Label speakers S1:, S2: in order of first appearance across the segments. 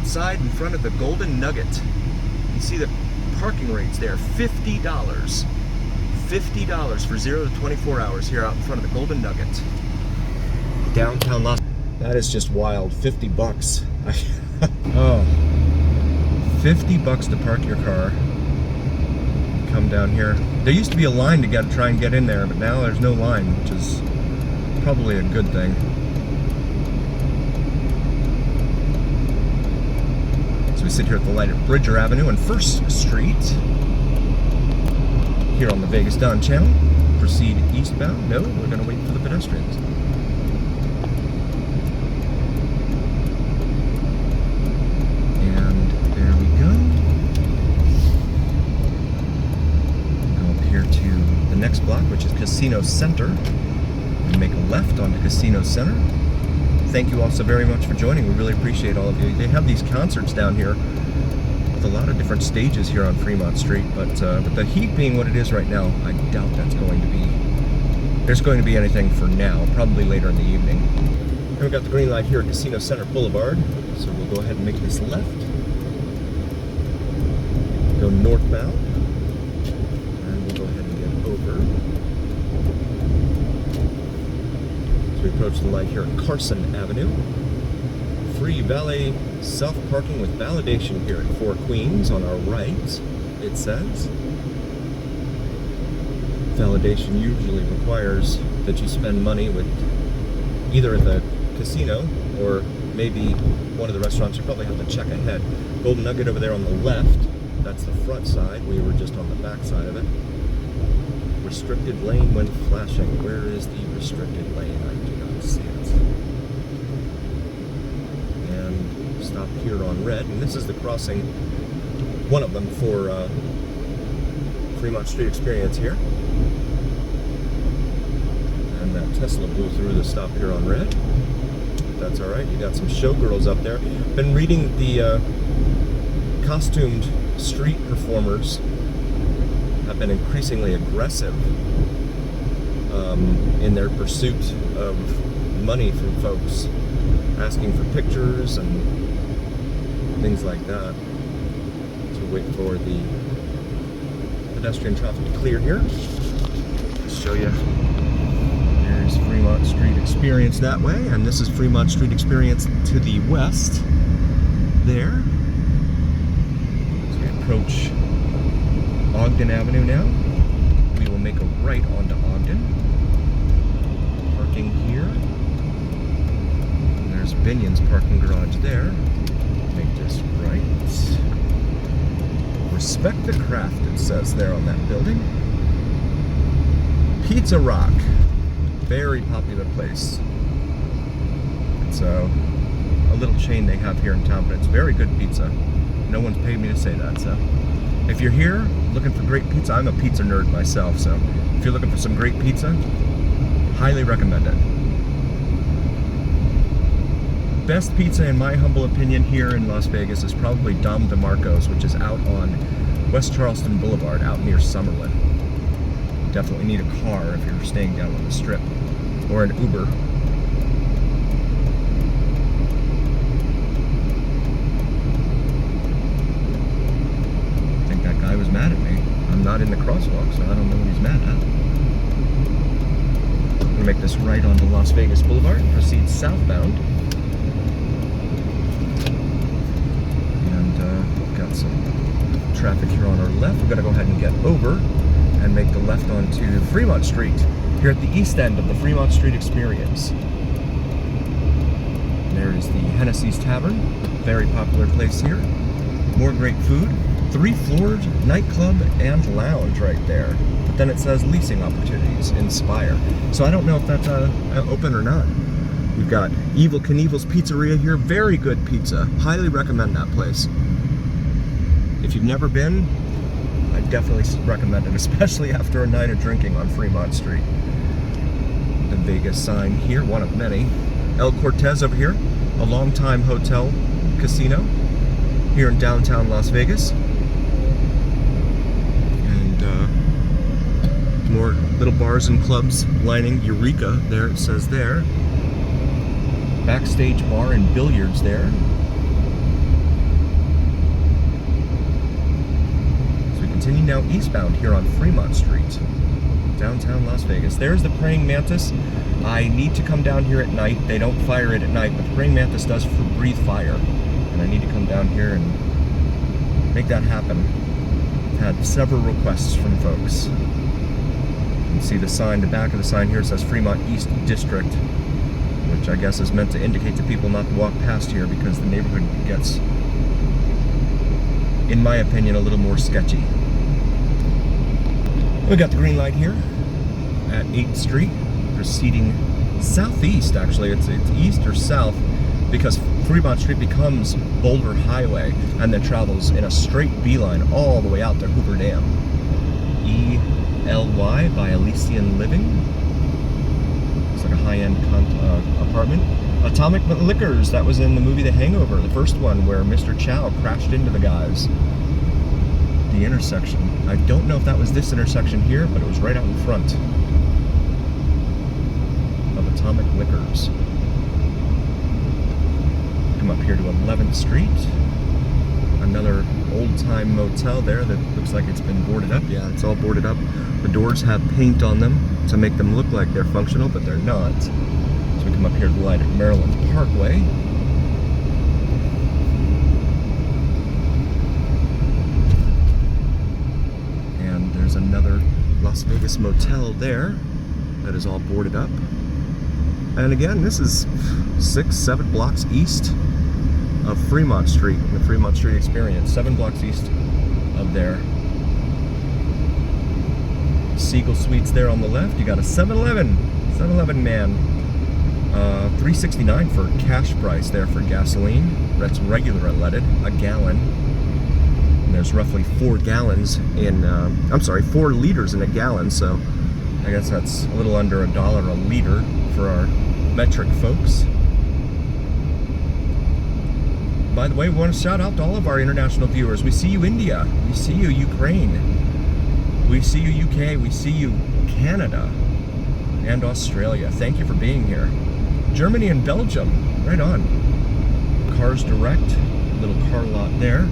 S1: outside in front of the Golden Nugget. You see the parking rates there, $50. $50 for 0 to 24 hours here out in front of the Golden Nugget. Downtown Los Angeles. That is just wild. 50 bucks. Oh. 50 bucks to park your car. Come down here. There used to be a line to try and get in there, but now there's no line, which is probably a good thing. So we sit here at the light at Bridger Avenue and 1st Street. Here on the Vegas Dawn Channel. Proceed eastbound. No, we're going to wait for the pedestrians. And there we go. Go up here to the next block, which is Casino Center. And make a left onto Casino Center. Thank you all so very much for joining. We really appreciate all of you. They have these concerts down here with a lot of different stages here on Fremont Street, but with the heat being what it is right now, I doubt there's going to be anything for now, probably later in the evening. And we got the green light here at Casino Center Boulevard, so we'll go ahead and make this left. Go northbound, and we'll go ahead and get over. So we approach the light here at Carson Avenue. Free valet self-parking with validation here at 4 Queens on our right, it says. Validation usually requires that you spend money with either at the casino or maybe one of the restaurants. You probably have to check ahead. Golden Nugget over there on the left, that's the front side. We were just on the back side of it. Restricted lane when flashing. Where is the restricted lane? I do not see it. Stop here on red, and this is the crossing, one of them for Fremont Street Experience here. And that Tesla blew through the stop here on red. That's all right. You got some showgirls up there. Been reading the costumed street performers have been increasingly aggressive in their pursuit of money from folks, asking for pictures and things like that. So wait for the pedestrian traffic to clear here. Let's show you. There's Fremont Street Experience that way, and this is Fremont Street Experience to the west there. So we approach Ogden Avenue now. We will make a right onto Ogden. Parking here. And there's Binion's parking garage there. Make this right. Respect the craft, it says there on that building. Pizza Rock. Very popular place. It's a little chain they have here in town, but it's very good pizza. No one's paid me to say that, so. If you're here looking for great pizza, I'm a pizza nerd myself, so if you're looking for some great pizza, highly recommend it. Best pizza, in my humble opinion, here in Las Vegas is probably Dom DeMarco's, which is out on West Charleston Boulevard, out near Summerlin. Definitely need a car if you're staying down on the Strip, or an Uber. I think that guy was mad at me. I'm not in the crosswalk, so I don't know what he's mad at. I'm gonna make this right onto Las Vegas Boulevard and proceed southbound. Got some traffic here on our left. We're going to go ahead and get over and make the left onto Fremont Street here at the east end of the Fremont Street Experience. There is the Hennessy's Tavern, very popular place here. More great food. 3-floored nightclub and lounge right there. But then it says leasing opportunities, Inspire. So I don't know if that's open or not. We've got Evil Knievel's Pizzeria here. Very good pizza. Highly recommend that place. If you've never been, I definitely recommend it, especially after a night of drinking on Fremont Street. The Vegas sign here, one of many. El Cortez over here, a longtime hotel casino here in downtown Las Vegas. And more little bars and clubs lining Eureka, there it says there. Backstage bar and billiards there. continue now eastbound here on Fremont Street, downtown Las Vegas. There's the praying mantis. I need to come down here at night. They don't fire it at night, but the praying mantis does breathe fire. And I need to come down here and make that happen. I've had several requests from folks. You can see the sign, the back of the sign here says Fremont East District, which I guess is meant to indicate to people not to walk past here because the neighborhood gets, in my opinion, a little more sketchy. We got the green light here at 8th Street, proceeding southeast. Actually, it's east or south, because Fremont Street becomes Boulder Highway and then travels in a straight beeline all the way out to Hoover Dam. ELY by Elysian Living. It's like a high-end apartment. Atomic Liquors, that was in the movie The Hangover, the first one, where Mr. Chow crashed into the guys. The intersection. I don't know if that was this intersection here, but it was right out in front of Atomic Liquors. Come up here to 11th Street. Another old-time motel there that looks like it's been boarded up. Yeah, it's all boarded up. The doors have paint on them to make them look like they're functional, but they're not. So we come up here to the light at Maryland Parkway. And there's another Las Vegas motel there that is all boarded up. And again, this is 6-7 blocks east of Fremont Street, the Fremont Street Experience. 7 blocks east of there. Siegel Suites there on the left. You got a 7-Eleven man. $3.69 for cash price there for gasoline. That's regular unleaded, a gallon. And there's roughly 4 gallons in, 4 liters in a gallon, so I guess that's a little under $1 a liter for our metric folks. By the way, we want to shout out to all of our international viewers. We see you, India. We see you, Ukraine. We see you, UK. We see you, Canada and Australia. Thank you for being here. Germany and Belgium. Right on. Cars Direct. Little car lot there.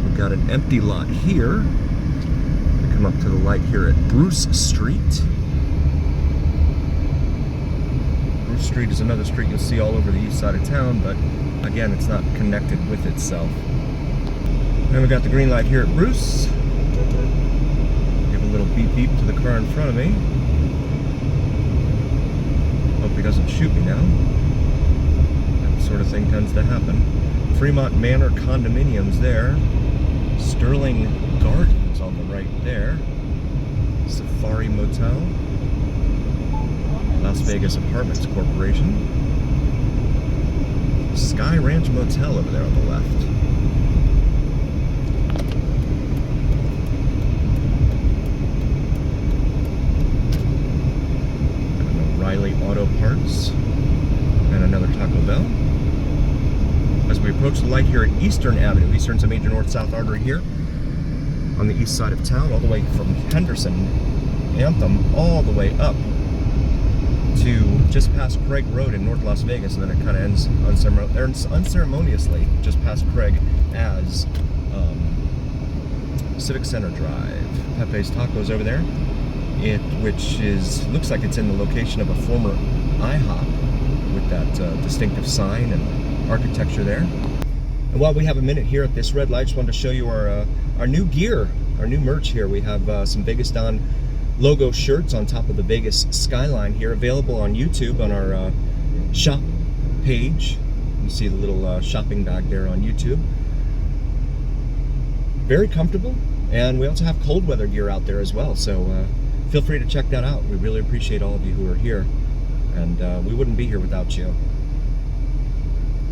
S1: We've got an empty lot here. We come up to the light here at Bruce Street. Bruce Street is another street you'll see all over the east side of town, but again, it's not connected with itself. Then we got the green light here at Bruce. Give a little beep beep to the car in front of me. Hope he doesn't shoot me now. That sort of thing tends to happen. Fremont Manor condominiums there. Sterling Gardens on the right there. Safari Motel. Las Vegas Apartments Corporation. Sky Ranch Motel over there on the left. And O'Reilly Auto Parts. And another Taco Bell. As we approach the light here at Eastern Avenue. Eastern's a major north-south artery here on the east side of town, all the way from Henderson, Anthem, all the way up to just past Craig Road in North Las Vegas, and then it kind of ends unceremoniously just past Craig as Civic Center Drive. Pepe's Tacos over there, which looks like it's in the location of a former IHOP with that distinctive sign and architecture there. And while we have a minute here at this red light, I just wanted to show you our new gear, our new merch here. We have some Vegas Don logo shirts on top of the Vegas skyline here, available on YouTube on our shop page. You see the little shopping bag there on YouTube. Very comfortable, and we also have cold weather gear out there as well, so feel free to check that out. We really appreciate all of you who are here, and we wouldn't be here without you.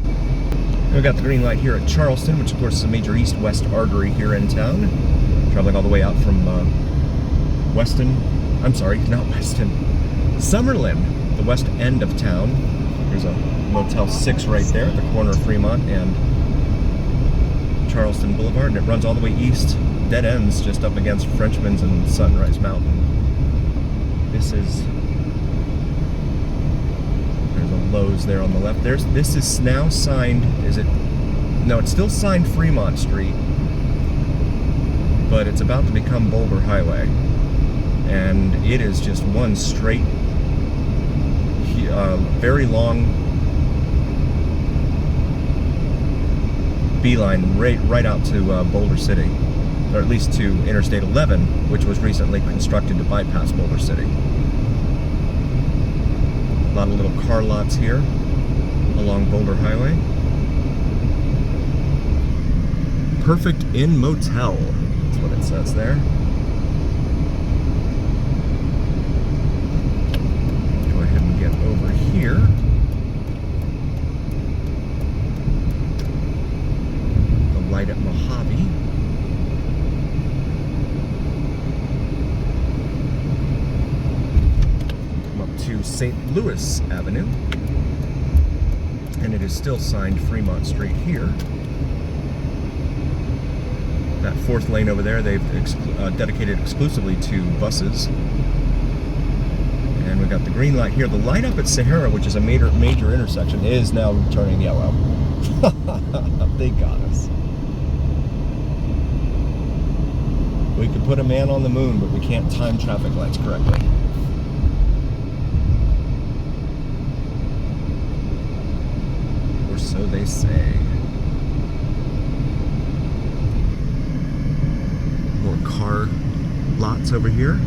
S1: And we got the green light here at Charleston, which of course is a major east-west artery here in town, traveling all the way out from Summerlin, the west end of town. There's a Motel 6 right there at the corner of Fremont and Charleston Boulevard, and it runs all the way east, dead ends just up against Frenchman's and Sunrise Mountain. There's a Lowe's there on the left. This is now signed, no, it's still signed Fremont Street, but it's about to become Boulder Highway. And it is just one straight, very long beeline right out to Boulder City, or at least to Interstate 11, which was recently constructed to bypass Boulder City. A lot of little car lots here along Boulder Highway. Perfect Inn Motel, that's what it says there. Go ahead and get over here. The light at Mojave. To St. Louis Avenue, and it is still signed Fremont Street here. That fourth lane over there they've dedicated exclusively to buses. And we've got the green light here. The light up at Sahara, which is a major intersection, is now turning yellow. They got us. We could put a man on the moon, but we can't time traffic lights correctly. So they say. More car lots over here.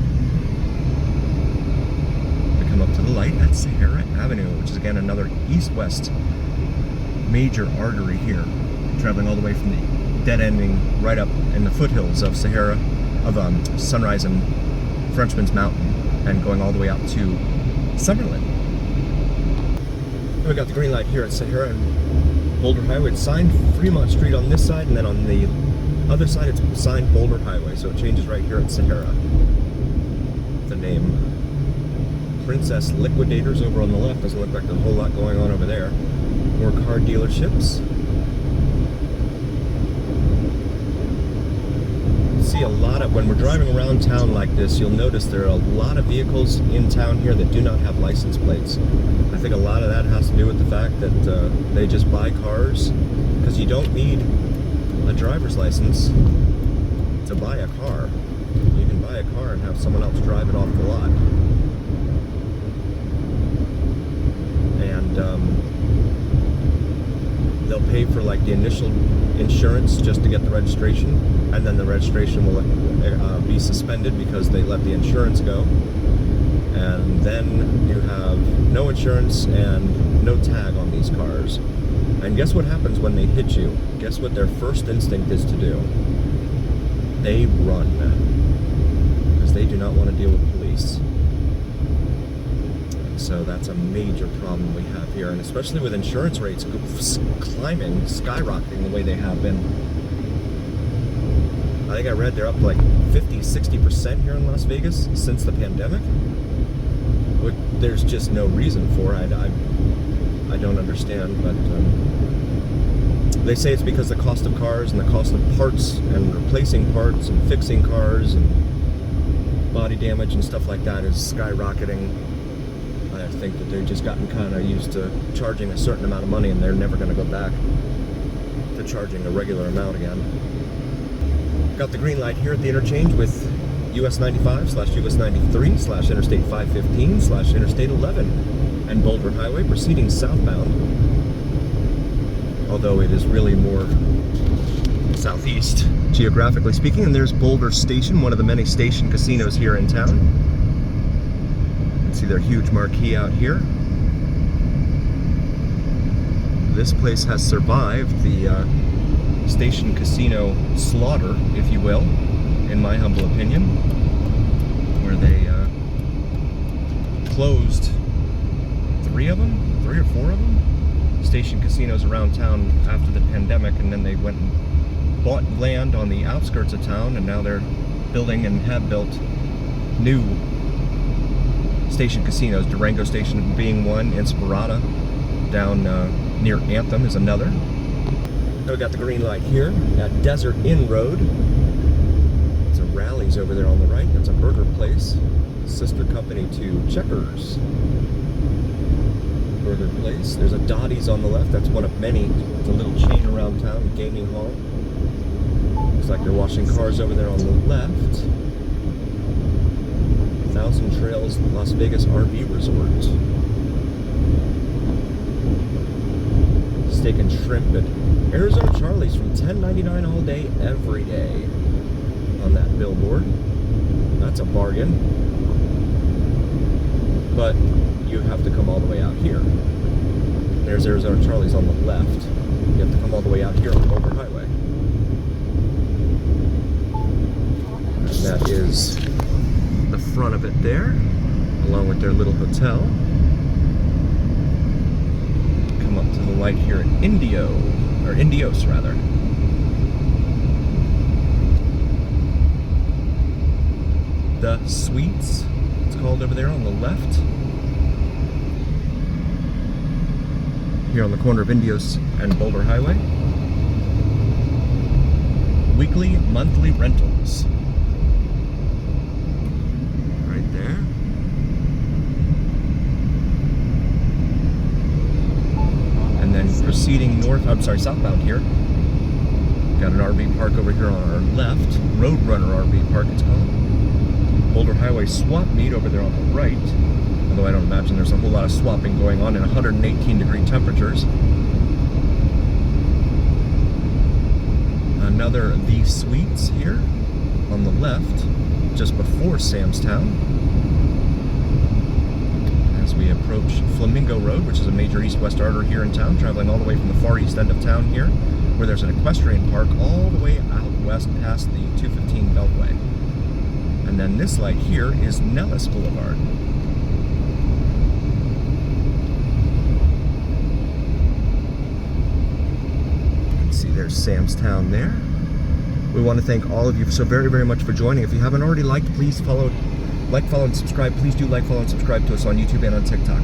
S1: We come up to the light at Sahara Avenue, which is again another east-west major artery here, traveling all the way from the dead ending right up in the foothills of Sahara, of Sunrise and Frenchman's Mountain, and going all the way out to Summerlin. And we got the green light here at Sahara and Boulder Highway. It's signed Fremont Street on this side, and then on the other side it's signed Boulder Highway, so it changes right here at Sahara. The name Princess Liquidators over on the left. Doesn't look like there's a whole lot going on over there. More car dealerships. See a lot of, when we're driving around town like this, you'll notice there are a lot of vehicles in town here that do not have license plates. I think a lot of that has to do with the fact that they just buy cars, because you don't need a driver's license to buy a car. You can buy a car and have someone else drive it off the lot. And they'll pay for like the initial insurance just to get the registration, and then the registration will be suspended because they let the insurance go. And then you have no insurance and no tag on these cars. And guess what happens when they hit you? Guess what their first instinct is to do? They run. Because they do not want to deal with police. And so that's a major problem we have here. And especially with insurance rates climbing, skyrocketing the way they have been. I think I read they're up like 50-60% here in Las Vegas since the pandemic. There's just no reason for it. I don't understand, but they say it's because the cost of cars and the cost of parts and replacing parts and fixing cars and body damage and stuff like that is skyrocketing. I think that they've just gotten kind of used to charging a certain amount of money, and they're never going to go back to charging a regular amount again. Got the green light here at the interchange with US 95/US 93/Interstate 515/Interstate 11 and Boulder Highway proceeding southbound, although it is really more southeast geographically speaking. And there's Boulder Station, one of the many station casinos here in town. You can see their huge marquee out here. This place has survived the station casino slaughter, if you will, in my humble opinion, where they closed three or four of them, station casinos around town after the pandemic, and then they went and bought land on the outskirts of town, and now they're building and have built new station casinos. Durango Station being one, Inspirada down near Anthem is another. Now we got the green light here at Desert Inn Road. Rallies over there on the right. That's a burger place, sister company to Checkers Burger Place. There's a Dottie's on the left. That's one of many. It's a little chain around town, gaming hall. Looks like they're washing cars over there on the left. Thousand Trails Las Vegas RV Resort. Steak and shrimp at Arizona Charlie's from $10.99 all day, every day. On that billboard. That's a bargain. But you have to come all the way out here. There's Arizona Charlie's on the left. You have to come all the way out here on the Boulder Highway. And that is the front of it there, along with their little hotel. Come up to the light here at Indios rather. The Suites, it's called over there on the left. Here on the corner of Indios and Boulder Highway. Weekly, monthly rentals. Right there. And then proceeding southbound here. Got an RV park over here on our left. Roadrunner RV Park, it's called. Boulder Highway swap meet over there on the right. Although I don't imagine there's a whole lot of swapping going on in 118-degree temperatures. Another The Suites here on the left, just before Sam's Town. As we approach Flamingo Road, which is a major east-west artery here in town, traveling all the way from the far east end of town here, where there's an equestrian park all the way out west past the 215 Beltway. And then this light here is Nellis Boulevard. There's Sam's Town there. We want to thank all of you so very, very much for joining. If you haven't already liked, please follow, and subscribe. Please do like, follow, and subscribe to us on YouTube and on TikTok.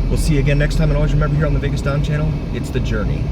S1: We'll see you again next time, and always remember here on the Vegas Don channel, it's the journey.